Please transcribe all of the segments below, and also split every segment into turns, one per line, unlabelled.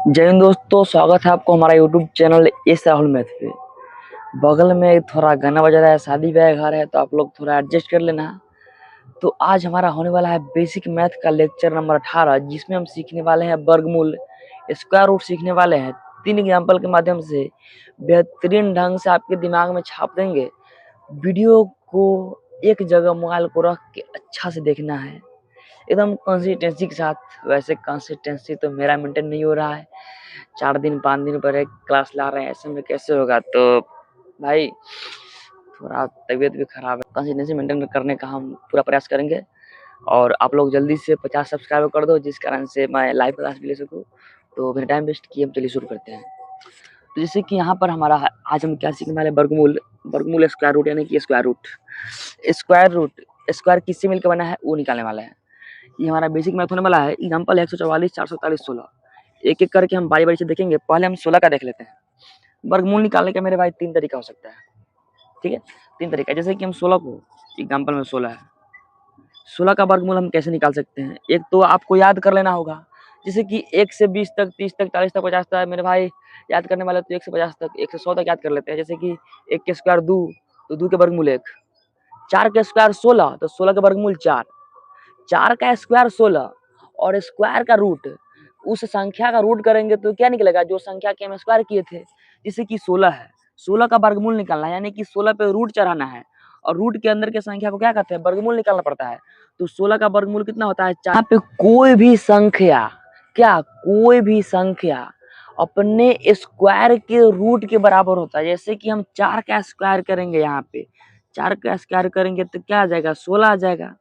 जय हिंद दोस्तों, स्वागत है आपको हमारा YouTube channel S Rahul math पे। बगल में थोड़ा गाना बज रहा है, शादी ब्याह घर है, तो आप लोग थोड़ा एडजस्ट कर लेना। तो आज हमारा होने वाला है बेसिक मैथ का लेक्चर नंबर 18, जिसमें हम सीखने वाले हैं वर्गमूल, स्क्वायर रूट सीखने वाले हैं। 3 एग्जाम्पल के माध्यम से बेहतरीन ढंग से आपके दिमाग में छाप देंगे। वीडियो को एक जगह मोबाइल को रख के अच्छा से देखना है, एकदम कंसिस्टेंसी के साथ। वैसे कंसिस्टेंसी तो मेरा मेंटेन नहीं हो रहा है, 4 दिन 5 दिन पर एक क्लास ला रहे हैं, ऐसे में कैसे होगा। तो भाई थोड़ा तबीयत भी खराब है। कंसिस्टेंसी मेंटेन करने का हम पूरा प्रयास करेंगे और आप लोग जल्दी से 50 सब्सक्राइबर कर दो, जिस कारण से मैं लाइव क्लास भी ले सकूँ। तो फिर टाइम वेस्ट किए हम चलिए शुरू करते हैं। तो जैसे कि यहाँ पर हमारा आज हम क्या सीखने वाले, वर्गमूल। वर्गमूल स्क्वायर रूट यानी कि square root. Square root square किससे मिलकर बना है वो निकालने वाला है। ये हमारा बेसिक मैथ होने वाला है। एग्जाम्पल 144, 443, 16 एक एक करके हम बारी बारी से देखेंगे। पहले हम 16 का देख लेते हैं। वर्गमूल निकालने का मेरे भाई 3 तरीका हो सकता है, ठीक है। 3 तरीका, जैसे कि हम 16 को, एग्जाम्पल में 16 है, 16 का वर्गमूल हम कैसे निकाल सकते हैं। एक तो आपको याद कर लेना होगा, जैसे कि 1 से 20 तक, 30 तक, 40 तक, 50 तक। मेरे भाई याद करने वाले तो 1 से 50 तक, 1 से 100 तक याद कर लेते हैं। जैसे कि 1 के स्क्वायर 2, तो 2 के वर्गमूल 1। 4 के स्क्वायर 16, तो 16 के वर्गमूल 4। 4 का स्क्वायर 16 और स्क्वायर का रूट, उस संख्या का रूट करेंगे तो क्या निकलेगा, जो संख्या के हम स्क्वायर किए थे। जैसे कि 16 है, 16 का वर्गमूल निकालना है, यानी कि 16 पे रूट चढ़ाना है और रूट के अंदर के संख्या को क्या कहते हैं, वर्गमूल निकालना पड़ता है। तो 16 का वर्गमूल कितना होता है, 4। यहाँ पे कोई भी संख्या, क्या कोई भी संख्या अपने स्क्वायर के रूट के बराबर होता है। जैसे कि हम 4 का स्क्वायर करेंगे, यहाँ पे 4 का स्क्वायर करेंगे तो क्या आ जाएगा, 16 आ जाएगा।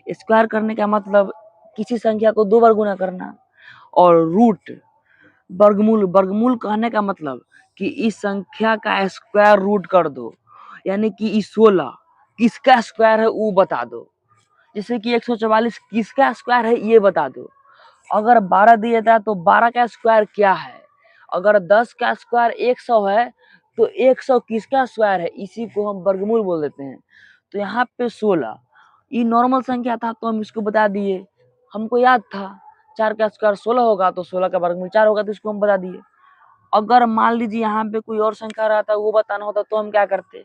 स्क्वायर करने का मतलब किसी संख्या को 2 बार गुना करना। और रूट, वर्गमूल, वर्गमूल कहने का मतलब कि इस संख्या का स्क्वायर रूट कर दो, यानी कि इस 16 किसका स्क्वायर है वो बता दो। जैसे कि 144 किसका स्क्वायर है ये बता दो। अगर 12 दिया था तो 12 का स्क्वायर क्या है। अगर 10 का स्क्वायर 100 है तो 100 किसका स्क्वायर है, इसी को हम वर्गमूल बोल देते हैं। तो यहाँ पे 16 ये नॉर्मल संख्या था तो हम इसको बता दिए, हमको याद था 4 का स्क्वायर 16 होगा, तो 16 का वर्गमूल 4 होगा, तो इसको हम बता दिए। अगर मान लीजिए यहाँ पे कोई और संख्या रहता वो बताना होता तो हम क्या करते।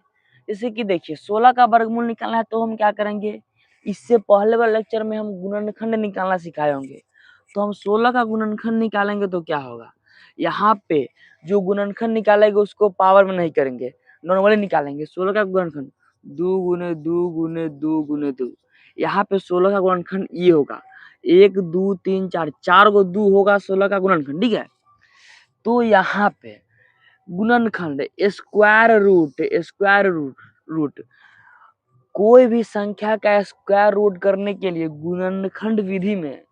जैसे कि देखिए 16 का वर्गमूल निकालना है तो हम क्या करेंगे, इससे पहले वाले लेक्चर में हम गुणनखंड निकालना सिखाए होंगे। तो हम 16 का गुणनखंड निकालेंगे तो क्या होगा, यहाँ पे जो गुणनखंड निकालेंगे उसको पावर में नहीं करेंगे, नॉर्मली निकालेंगे। 16 का गुणनखंड 2 गुने 2 गुने 2 गुने 2। यहाँ पे 16 का गुणनखंड ये होगा 1 2 3 4, 4 गो 2 होगा 16 का गुणनखंड, ठीक है। तो यहाँ पे गुणनखंड square root, square root, root कोई भी संख्या का स्क्वायर रूट करने के लिए गुणनखंड विधि में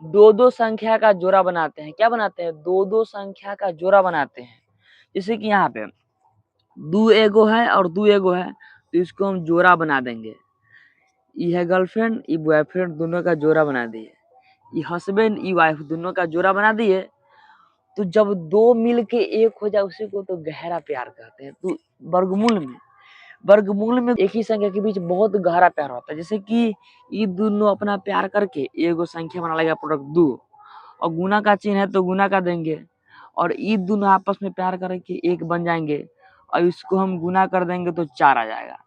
दो दो संख्या का जोड़ा बनाते हैं। क्या बनाते हैं, दो दो संख्या का जोड़ा बनाते हैं। जैसे कि यहाँ पे दो एगो है और दो एगो है, तो इसको हम जोड़ा बना देंगे। ये है गर्लफ्रेंड, ये बॉयफ्रेंड, दोनों का जोड़ा बना दिए। ये हस्बैंड, ये वाइफ, दोनों का जोड़ा बना दिए। तो जब दो मिल के एक हो जाए उसी को तो गहरा प्यार कहते हैं। तो वर्गमूल में, वर्गमूल में एक ही संख्या के बीच बहुत गहरा प्यार होता है। जैसे कि ये दोनों अपना प्यार करके एगो संख्या बना लेगा प्रोडक्ट 2, और गुना का चिन्ह है तो गुना का देंगे, और ये दोनों आपस में प्यार करके एक बन जाएंगे, और इसको हम गुना कर देंगे तो 4 आ जाएगा।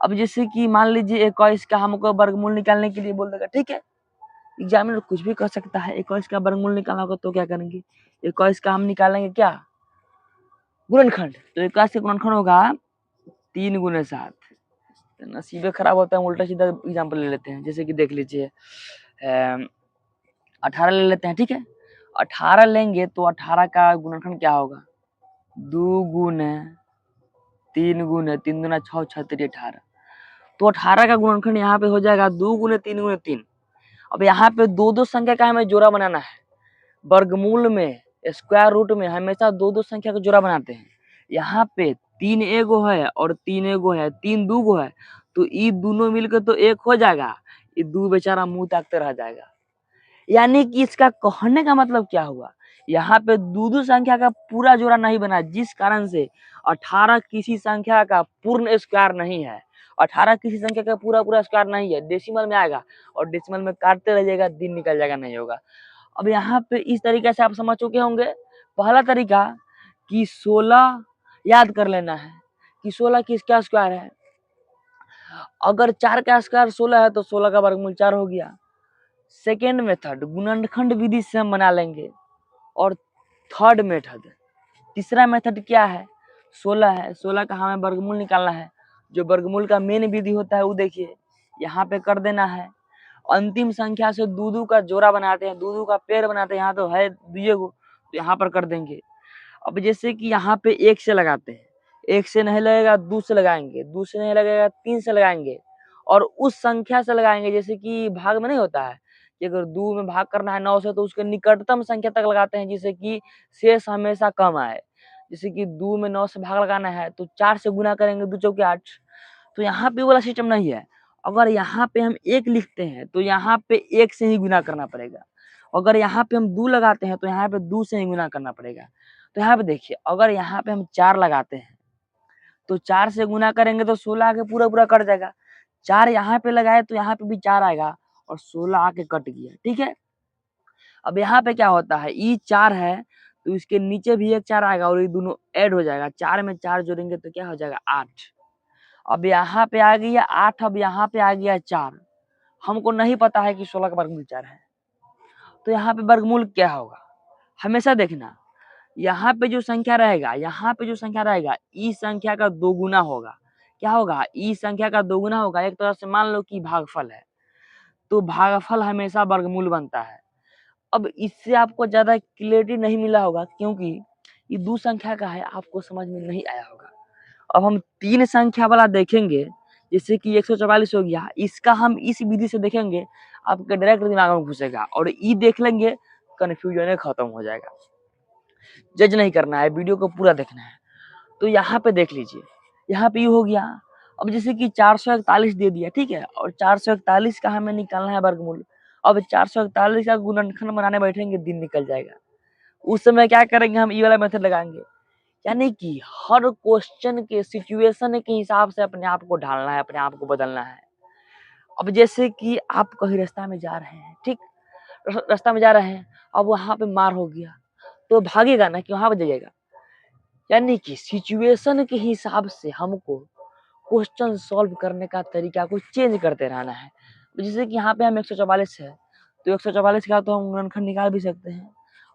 अब जैसे कि मान लीजिए 21 का हमको वर्गमूल निकालने के लिए बोल देगा, ठीक है। एग्जामिनर कुछ भी कर सकता है। 21 का वर्गमूल निकालना होगा तो क्या करेंगे, 21 का हम निकालेंगे क्या, गुणनखंड। तो 21 का गुणनखंड होगा 3 गुने 7। तो नसीबे खराब होता है, उल्टा सीधा एग्जाम्पल ले लेते हैं। जैसे कि देख लीजिए 18 ले लेते हैं, ठीक है। 18 लेंगे तो 18 का गुणनखंड क्या होगा, 2 गुने 3 गुने 3 दूना 6, 6 3 18। तो 18 का गुणनखंड यहाँ पे हो जाएगा 2 गुने 3 गुने 3। अब यहाँ पे दो दो संख्या का हमें जोड़ा बनाना है। वर्गमूल में, स्क्वायर रूट में हमेशा दो दो संख्या का जोड़ा बनाते हैं। यहाँ पे 3 एगो है और 3 एगो है, 3 दू गो है, तो ये दोनों मिलकर तो एक हो जाएगा, ये 2 बेचारा मुंह ताकते रह जाएगा। यानी कि इसका कहने का मतलब क्या हुआ, यहाँ पे दो दो संख्या का पूरा जोड़ा नहीं बना, जिस कारण से 18 किसी संख्या का पूर्ण स्क्वायर नहीं है। 18 किसी संख्या का पूरा पूरा स्क्वायर नहीं है, डेसिमल में आएगा और डेसिमल में काटते रह जाएगा, दिन निकल जाएगा, नहीं होगा। अब यहाँ पे इस तरीके से आप समझ चुके होंगे पहला तरीका कि 16 याद कर लेना है कि 16 किसका स्क्वायर है। अगर 4 का स्क्वायर 16 है तो 16 का वर्गमूल 4 हो गया। सेकेंड मेथड गुणनखंड विधि से हम बना लेंगे। और थर्ड मेथड, तीसरा मेथड क्या है, 16 है, 16 का हमें वर्गमूल निकालना है। जो वर्गमूल का मेन विधि होता है वो देखिए यहाँ पे कर देना है। अंतिम संख्या से दू का जोड़ा बनाते हैं, दू का पेड़ बनाते हैं, यहाँ तो है दिए को, तो यहाँ पर कर देंगे। अब जैसे कि यहाँ पे 1 से लगाते हैं, 1 से नहीं लगेगा 2 से लगाएंगे, 2 से नहीं लगेगा 3 से लगाएंगे, और उस संख्या से लगाएंगे। जैसे कि भाग में नहीं होता है कि अगर 2 में भाग करना है 9 से तो उसके निकटतम संख्या तक लगाते हैं, जिससे कि शेष हमेशा कम आए। जैसे कि 2 में 9 से भाग लगाना है तो 4 से गुना करेंगे, 2 चौके 8। तो यहाँ पे वाला सिस्टम नहीं है। अगर यहाँ पे हम 1 लिखते हैं तो यहाँ पे 1 से ही गुना करना पड़ेगा। अगर यहाँ पे हम 2 लगाते हैं तो यहाँ पे 2 से ही गुना करना पड़ेगा। तो यहाँ पे देखिए अगर यहाँ पे हम 4 लगाते हैं तो 4 से गुना करेंगे तो 16 आके पूरा कट जाएगा। 4 यहाँ पे लगाए तो यहाँ पे भी 4 आएगा और 16 आके कट गया। ठीक है, अब यहाँ पे क्या होता है, ई 4 है तो इसके नीचे भी एक 4 आएगा और ये दोनों ऐड हो जाएगा। 4 में 4 जोड़ेंगे तो क्या हो जाएगा 8। अब यहाँ पे आ गया 8, अब यहाँ पे आ गया 4। हमको नहीं पता है कि 16 का वर्गमूल 4 है, तो यहाँ पे वर्गमूल क्या होगा। हमेशा देखना यहाँ पे जो संख्या रहेगा, यहाँ पे जो संख्या रहेगा ई संख्या का दोगुना होगा। क्या होगा, ई संख्या का दोगुना होगा। एक तरह से मान लो कि भागफल है, तो भागफल हमेशा वर्गमूल बनता है। अब इससे आपको ज्यादा क्लियरिटी नहीं मिला होगा क्योंकि ये 2 संख्या का है, आपको समझ में नहीं आया होगा। अब हम 3 संख्या वाला देखेंगे, जैसे कि 144 हो गया, इसका हम इस विधि से देखेंगे, आपके डायरेक्ट दिमाग में घुसेगा और ई देख लेंगे, कन्फ्यूजन खत्म हो जाएगा। जज नहीं करना है, वीडियो को पूरा देखना है। तो यहाँ पे देख लीजिए, यहाँ पे ये हो गया। अब जैसे कि 441 दे दिया, ठीक है, और 441 का हमें निकालना है वर्गमूल। अब 441 का गुणनखंड बनाने बैठेंगे, दिन निकल जाएगा। उस समय क्या करेंगे, हम ये वाला मेथड लगाएंगे। यानी कि हर क्वेश्चन के सिचुएशन के हिसाब से अपने आप को ढालना है, अपने आप को बदलना है। अब जैसे कि आप कहीं रास्ता में जा रहे हैं, ठीक, रास्ता में जा रहे हैं, अब वहां पे मार हो गया तो भागेगा ना कि वहां पर जाइएगा। यानी कि सिचुएशन के हिसाब से हमको क्वेश्चन सॉल्व करने का तरीका को चेंज करते रहना है। जैसे कि यहाँ पे हम 144 है तो 144 का तो हम गुणनखंड निकाल भी सकते हैं,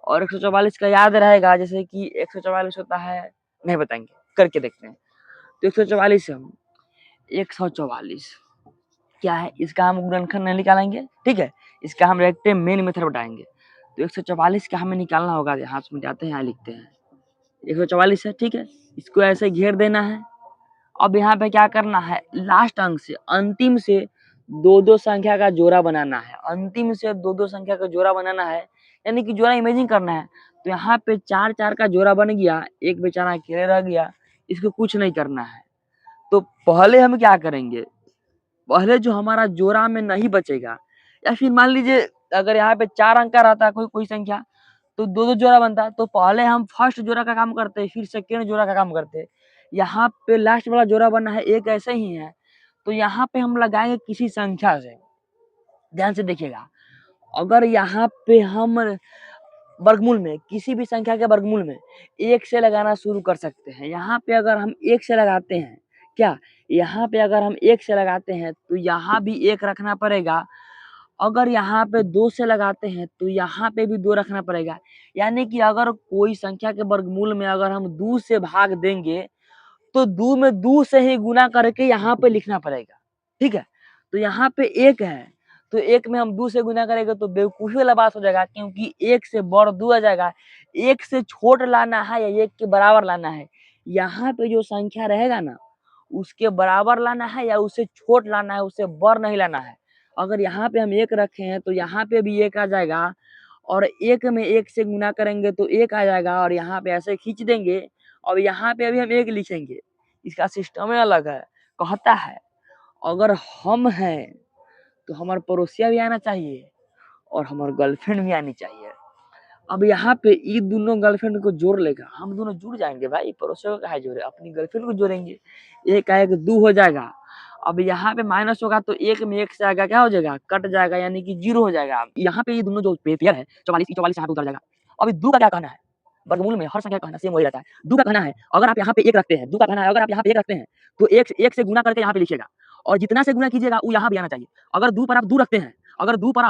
और 144 का याद रहेगा। जैसे कि 144 होता है, नहीं बताएंगे, करके देखते हैं। तो 144 हम 144 क्या है, इसका हम गुणनखंड नहीं निकालेंगे, ठीक है, इसका हम डायरेक्ट मेन मेथड बताएंगे। तो 144 का हमें निकालना होगा, यहाँ से मिटाते हैं, यहाँ लिखते हैं 144 है, ठीक है, इसको ऐसे घेर देना है। अब यहाँ पे क्या करना है, लास्ट अंक से अंतिम से 2-2 संख्या का जोड़ा बनाना है। अंतिम से 2-2 संख्या का जोड़ा बनाना है, यानी कि जोड़ा इमेजिन करना है। तो यहाँ पे 4-4 का जोड़ा बन गया, एक बेचारा अकेले रह गया, इसको कुछ नहीं करना है। तो पहले हम क्या करेंगे, पहले जो हमारा जोड़ा में नहीं बचेगा, या फिर मान लीजिए अगर यहाँ पे 4 अंक का रहता कोई संख्या, तो 2-2 जोड़ा बनता। तो पहले हम फर्स्ट जोड़ा का काम करते, फिर सेकेंड जोड़ा का काम करते। यहाँ पे लास्ट वाला जोड़ा बनना है, एक ऐसे ही है, तो यहाँ पे हम लगाएंगे किसी संख्या से। ध्यान से देखिएगा, अगर यहाँ पे हम वर्गमूल में किसी भी संख्या के वर्गमूल में 1 से लगाना शुरू कर सकते हैं। यहाँ पे अगर हम 1 से लगाते हैं, क्या यहाँ पे अगर हम 1 से लगाते हैं तो यहाँ भी 1 रखना पड़ेगा। अगर यहाँ पे 2 से लगाते हैं तो यहाँ पे भी 2 रखना पड़ेगा। यानी कि अगर कोई संख्या के वर्गमूल में अगर हम 2 से भाग देंगे तो 2 में 2 से ही गुना करके यहाँ पे लिखना पड़ेगा, ठीक है। तो यहाँ पे 1 है तो 1 में हम 2 से गुना करेंगे तो बेवकूफी वाला बात हो जाएगा, क्योंकि 1 से बड़ 2 आ जाएगा। 1 से छोट लाना है या 1 के बराबर लाना है, यहाँ पे जो संख्या रहेगा ना उसके बराबर लाना है या उससे छोट लाना है, उससे बड़ नहीं लाना है। अगर यहाँ पे हम 1 रखे हैं तो यहाँ पे भी 1 आ जाएगा, और 1 में 1 से गुना करेंगे तो 1 आ जाएगा, और यहाँ पे ऐसे खींच देंगे और यहाँ पे अभी हम 1 लिखेंगे। इसका सिस्टम ही अलग है। कहता है अगर हम हैं तो हमारे पड़ोसिया भी आना चाहिए और हमारे गर्लफ्रेंड भी आनी चाहिए। अब यहाँ पे ये दोनों गर्लफ्रेंड को जोड़ लेगा, हम दोनों जुड़ जाएंगे भाई, पड़ोसियों को काहे जोड़े, अपनी गर्लफ्रेंड को जोड़ेंगे। 1 का 1 2 हो जाएगा। अब यहाँ पे माइनस होगा तो 1 में 1 से आएगा, क्या हो जाएगा, कट जाएगा, यानी कि 0 हो जाएगा। यहाँ पे ये दोनों जो पेयर है 44 44 यहाँ पे उतर जाएगा। अभी 2 का क्या कहना है, वर्गमूल में हर संख्या का कहना सेम वही रहता है। दू का कहना है अगर आप यहाँ पे 1 रखते हैं, दू का कहना है अगर आप यहाँ पे 1 रखते हैं तो 1 से गुना करके यहाँ पे लिखिएगा और जितना से गुना कीजिएगा वो यहाँ भी आना चाहिए। अगर दू पर आप दू रखते हैं, अगर दू पर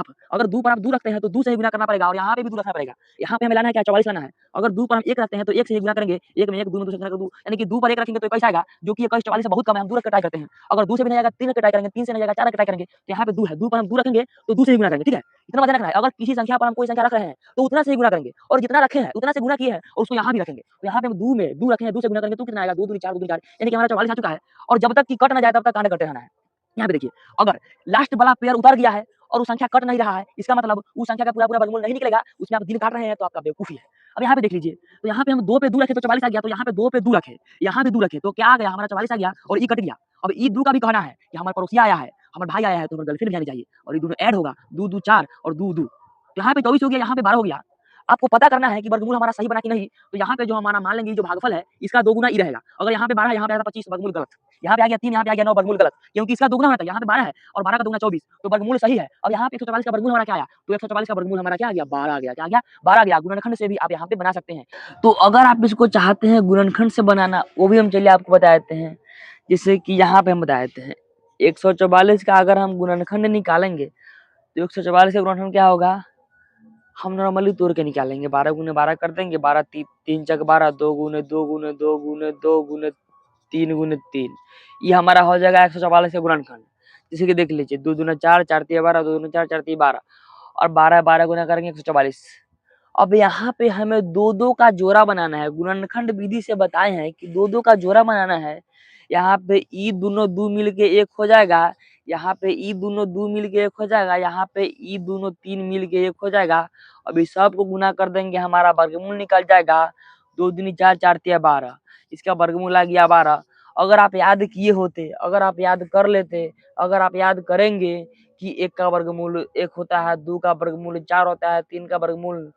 आप दू रखते हैं तो दू से ही गुना करना पड़ेगा और यहाँ पे भी दू रखना पड़ेगा। यहाँ पे हमें लाना है क्या 44 लाना है। अगर दू पर हम 1 रखते हैं तो 1 से ही गुना करेंगे, 1 में 1 दू में 2 से गुना कर दू, यानी कि दू पर 1 रखेंगे तो 21 आएगा जो कि 21 44 से बहुत कम है, हम दू रख के ट्राई करते हैं। अगर दू से भी नहीं आएगा 3 रख के ट्राई करेंगे, 3 से नहीं आएगा 4 रख के ट्राई करेंगे। तो यहाँ पे दू है, दू पर हम दू रखेंगे तो दू से ही गुना करेंगे, ठीक है? इतना मत रखना है। अगर किसी संख्या पर हम कोई संख्या रख रहे हैं तो उतना से ही गुना करेंगे और जितना रखे हैं उतना से गुना किए हैं और उसको यहाँ भी रखेंगे। तो यहाँ पे हम दू रखे हैं, दू से गुना करेंगे तो कितना आएगा 2 दूनी 4 2 दूनी 4 यानी कि हमारा 44 आ चुका है और जब तक कि कट ना जाए तब तक कांड करते रहना है। यहाँ पे देखिए अगर लास्ट वाला पेयर उतर गया है और वो संख्या कट नहीं रहा है, इसका मतलब उस संख्या का पूरा वर्गमूल नहीं निकलेगा, उसमें आप दिल काट रहे हैं तो आपका बेवकूफी है। अब यहाँ पे देख लीजिए, तो यहाँ पे हम 2 पे 2 रखे तो 44 आ गया, तो यहाँ पे 2 पे 2 रखे, यहाँ भी 2 रखे तो क्या आ गया हमारा 44 आ गया और ई कट गया। अब ई 2 का भी कहना है कि हमारा पड़ोसिया आया है, हमारा भाई आया है तो हमारी गर्लफ्रेंड भी आनी चाहिए और ये दोनों ऐड होगा 2 2 4 और 2 2 तो यहाँ पे 24 हो गया, यहाँ पे 12 हो गया। आपको पता करना है कि वर्गमूल हमारा सही बना कि नहीं। तो यहाँ पे जो हमारा मान लेंगे जो भागफल है इसका 2 गुना ई रहेगा। अगर यहाँ पे 12 यहाँ पे आया था 25 वर्गमूल गलत, यहाँ पे आ गया 3 यहाँ पे आ गया 9 वर्गमूल गलत, क्योंकि इसका 2 गुना होना था। यहाँ पे 12 है और 12 का 2 गुना 24 तो वर्गमूल सही है। अब यहाँ पे 144 का वर्गमूल हमारा क्या आया, तो 144 का वर्गमूल हमारा क्या आ गया 12 आ गया। क्या आ गया 12 आ गया। गुणनखंड से भी आप यहाँ पे बना सकते हैं। तो अगर आप इसको चाहते हैं गुणनखंड से बनाना वो भी हम चलिए आपको बता देते हैं। जैसे कि यहाँ पे हम बता देते हैं 144 का अगर हम गुणनखंड निकालेंगे तो 144 का गुणनखंड क्या होगा, हम नॉर्मली तोड़ के निकालेंगे। 12 गुने 12 कर देंगे, 12 तीन चक 12, 2 गुने 2 गुने 2 गुने 2 गुने 3 गुने 3, ये हमारा हो जाएगा 144 का गुणनखंड। जैसे कि देख लीजिए 2 दूना 4, 4 तिया 12, 2 दूना 4, 4 तिया 12 और 12 12 गुना करेंगे 144। अब यहाँ पे हमें 2 का जोड़ा बनाना है। गुणनखंड विधि से बताए हैं कि 2 का जोड़ा बनाना है। यहाँ पे ई दोनों 2 मिल के 1 हो जाएगा, यहाँ पे ई दोनों 2 मिल के 1 हो जाएगा, यहाँ पे ई दोनों 3 मिल के 1 हो जाएगा। अब इस सब को गुना कर देंगे, हमारा वर्गमूल निकल जाएगा। 2 दूनी 4, 4 तिया 12, इसका वर्गमूल आ गया 12। अगर आप याद किए होते, अगर आप याद कर लेते, अगर आप याद करेंगे कि 1 का वर्गमूल 1 होता है, 2 का वर्गमूल 4 होता है, 3 का वर्गमूल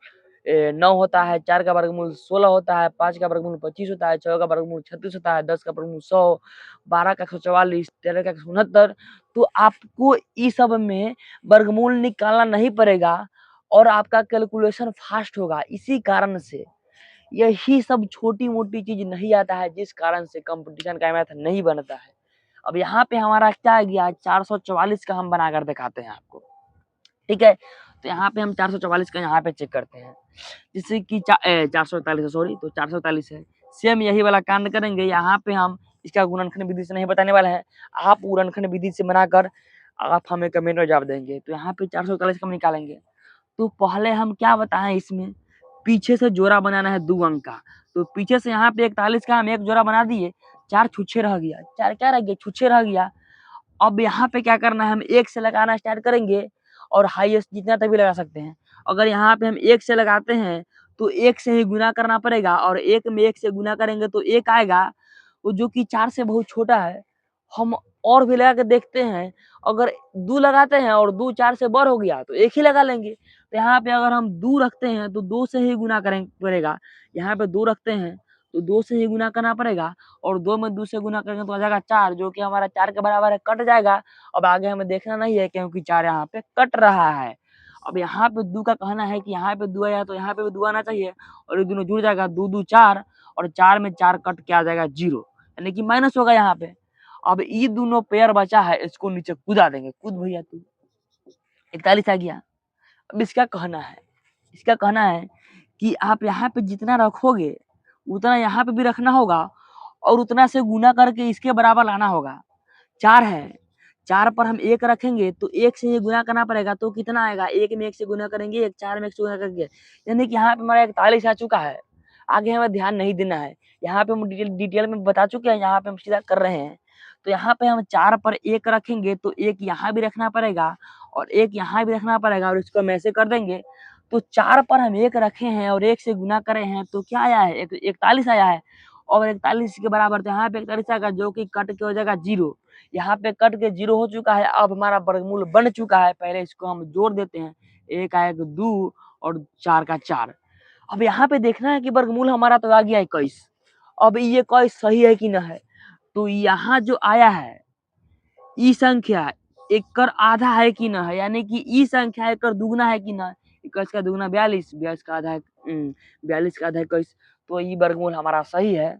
9 होता है, 4 का वर्गमूल 16 होता है, 5 का वर्गमूल 25 होता है, 6 का वर्गमूल 36 होता है, 10 का वर्गमूल 100, 12 का 144, 13 का 169। तो आपको इस सब में वर्गमूल निकालना नहीं पड़ेगा और आपका कैलकुलेशन फास्ट होगा। इसी कारण से यही सब छोटी-मोटी चीज़ नहीं आता है जिस कारण से कंपटीशन का मैथ नहीं बनता है। अब यहाँ पे हमारा क्या आ गया 444 का हम बनाकर दिखाते हैं आपको, ठीक है? तो यहाँ पे हम 444 का यहाँ पे चेक करते हैं। जैसे कि 444 सॉरी, तो 444 है। सेम यही वाला कांड करेंगे। यहाँ पे हम इसका गुणनखंड विधि से नहीं बताने वाले हैं। आप गुणनखंड विधि से बनाकर आप हमें कमेंट में जवाब देंगे। तो यहाँ पे 444 का हम निकालेंगे। तो पहले हम क्या बताएं, इसमें पीछे से जोड़ा बनाना है 2 अंक का। तो पीछे से यहाँ पे 41 का हम एक जोड़ा बना दिए, 4 छुच्छे रह गया। 4 क्या रह गया, छुच्छे रह गया। अब यहाँ पे क्या करना है, हम 1 से लगाना स्टार्ट करेंगे और हाईएस्ट जितना तक भी लगा सकते हैं। अगर यहाँ पे हम 1 से लगाते हैं तो 1 से ही गुना करना पड़ेगा और 1 में 1 से गुना करेंगे तो 1 आएगा, वो जो कि 4 से बहुत छोटा है। हम और भी लगा के देखते हैं, अगर 2 लगाते हैं और 2 4 से बड़ हो गया तो 1 ही लगा लेंगे। तो यहाँ पे अगर हम 2 रखते हैं तो 2 से ही गुना करें पड़ेगा। यहाँ पे 2 रखते हैं तो 2 से ही गुना करना पड़ेगा और 2 में 2 से गुना करेंगे तो आ जाएगा 4, जो कि हमारा 4 के बराबर है, कट जाएगा। अब आगे हमें देखना नहीं है क्योंकि 4 यहाँ पे कट रहा है। अब यहाँ पे 2 का कहना है कि यहाँ पे 2 आया तो यहाँ पे भी 2 आना चाहिए और ये दोनों जुड़ जाएगा, 2 2 4 और 4 में 4 कट के आ जाएगा 0, यानी कि माइनस होगा यहाँ पे। अब ये दोनों पेयर बचा है, इसको नीचे कूदा देंगे। कूद भैया तू, 41 आ गया। अब इसका कहना है कि आप यहाँ पे जितना रखोगे उतना यहाँ पे भी रखना होगा और उतना से गुना करके इसके बराबर लाना होगा। 4 है, 4 पर हम 1 रखेंगे तो 1 से ही गुना करना पड़ेगा तो कितना आएगा, 1 में 1 से गुना करेंगे, 1 4 में 1 से गुना करेंगे, यानी कि यहाँ पे हमारा 41 आ चुका है। आगे हमें ध्यान नहीं देना है, यहाँ पे हम डिटेल में बता चुके हैं, यहाँ पे हम सीधा कर रहे हैं। तो यहाँ पे हम 4 पर 1 रखेंगे तो 1 यहाँ भी रखना पड़ेगा और 1 यहाँ भी रखना पड़ेगा और इसको हम ऐसे कर देंगे। तो 4 पर हम 1 रखे हैं और 1 से गुना करे हैं तो क्या आया है, 41 आया है और 41 के बराबर, तो यहाँ पे 41 आएगा जो कि कट के हो जाएगा 0। यहाँ पे कट के 0 हो चुका है। अब हमारा वर्गमूल बन चुका है। पहले इसको हम जोड़ देते हैं, 1 आएगा 2 और 4 का 4। अब यहाँ पे देखना है कि वर्गमूल हमारा तो आ गया 21। अब ये 21 सही है कि ना है, तो यहाँ जो आया है ई संख्या एकर आधा है कि ना है, यानी कि ई संख्या एकर दुगना है कि ना, 21 का दुगुना 42, 42 का आधा 42 का आधा 21, तो ये वर्गमूल हमारा सही है।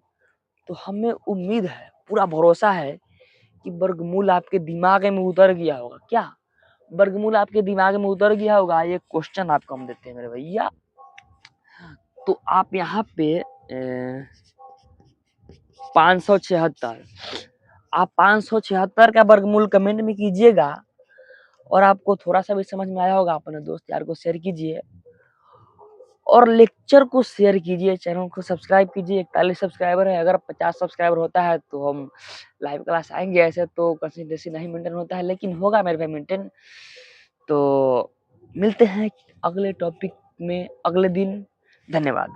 तो हमें उम्मीद है, पूरा भरोसा है कि वर्गमूल आपके दिमाग में उतर गया होगा। क्या वर्गमूल आपके दिमाग में उतर गया होगा? ये क्वेश्चन आपको हम देते हैं मेरे भैया। तो आप यहाँ पे 576, आप 576 का वर्गमूल कमेंट में कीजिएगा, और आपको थोड़ा सा भी समझ में आया होगा अपने दोस्त यार को शेयर कीजिए, और लेक्चर को शेयर कीजिए, चैनल को सब्सक्राइब कीजिए। 41 सब्सक्राइबर है, अगर 50 सब्सक्राइबर होता है तो हम लाइव क्लास आएंगे। ऐसे तो कंसिस्टेंसी नहीं मेंटेन होता है, लेकिन होगा मेरे भाई मेंटेन। तो मिलते हैं अगले टॉपिक में अगले दिन। धन्यवाद।